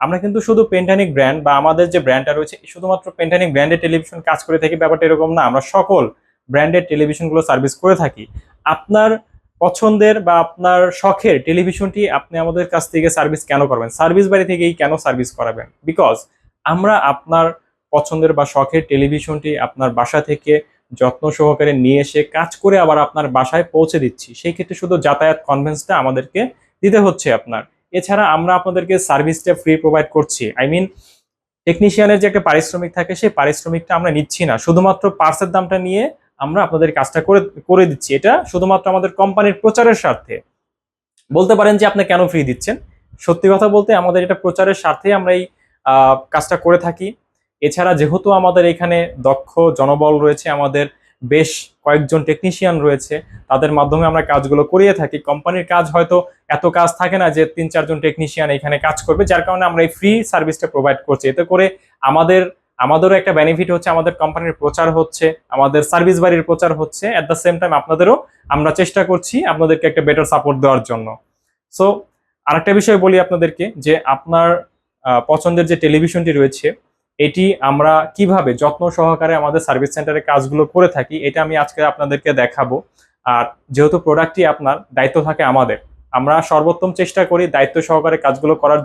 আমরা কিন্তু শুধু পেন্টানিক ব্র্যান্ড বা আমাদের যে ব্র্যান্ডটা রয়েছে শুধুমাত্র পেন্টানিক ব্র্যান্ডের টেলিভিশন কাজ করে থাকি, ব্যাপারটা এরকম না। আমরা সকল ব্র্যান্ডের টেলিভিশনগুলো সার্ভিস করে থাকি। আপনার পছন্দের বা আপনার শখের টেলিভিশনটি আপনি আমাদের কাছ থেকে সার্ভিস কেন করবেন, সার্ভিস বাড়ি থেকেই কেন সার্ভিস করাবেন? বিকজ আমরা আপনার পছন্দের বা শখের টেলিভিশনটি আপনার বাসা থেকে যত্ন সহকারে নিয়ে এসে কাজ করে আবার আপনার বাসায় পৌঁছে দিচ্ছি। সেই ক্ষেত্রে শুধু যাতায়াত কনভেন্সটা আমাদেরকে দিতে হচ্ছে আপনার। এছাড়া আমরা আপনাদেরকে সার্ভিসটা ফ্রি প্রোভাইড করছি। আই মিন টেকনিশিয়ানের যে একটা পারিশ্রমিক থাকে সেই পারিশ্রমিকটা আমরা নিচ্ছি না, শুধুমাত্র পার্সের দামটা নিয়ে আমরা আপনাদের কাজটা করে করে দিচ্ছি। এটা শুধুমাত্র আমাদের কোম্পানির প্রচারের স্বার্থে। বলতে পারেন যে আপনি কেন ফ্রি দিচ্ছেন, সত্যি কথা বলতে আমাদের এটা প্রচারের স্বার্থে আমরা এই কাজটা করে থাকি। এছাড়া যেহেতু আমাদের এখানে দক্ষ জনবল রয়েছে, আমাদের বেশ কয়েকজন টেকনিশিয়ান রয়েছে, তাদের মাধ্যমে আমরা কাজগুলো করিয়ে থাকি। কোম্পানির কাজ হয়তো এত কাজ থাকে না যে 3-4 জন টেকনিশিয়ান এখানে কাজ করবে, যার কারণে আমরা এই ফ্রি সার্ভিসটা প্রোভাইড করছি। এতে করে আমাদেরও একটা বেনিফিট হচ্ছে, আমাদের কোম্পানির প্রচার হচ্ছে, আমাদের সার্ভিস বাড়ির প্রচার হচ্ছে, এট দ্য সেম টাইম আপনাদেরও আমরা চেষ্টা করছি আপনাদেরকে একটা বেটার সাপোর্ট দেওয়ার জন্য। সো আরেকটা বিষয় বলি আপনাদেরকে, যে আপনার পছন্দের যে টেলিভিশনটি রয়েছে এটি আমরা কিভাবে যত্ন সহকারে আমাদের সার্ভিস সেন্টারে কাজগুলো করে থাকি এটা আমি আজকে আপনাদেরকে দেখাবো। আর যেহেতু প্রোডাক্টটি আপনার, দায়িত্ব থাকে আমাদের, আমরা সর্বোত্তম চেষ্টা করি দায়িত্ব সহকারে কাজগুলো করার জন্য।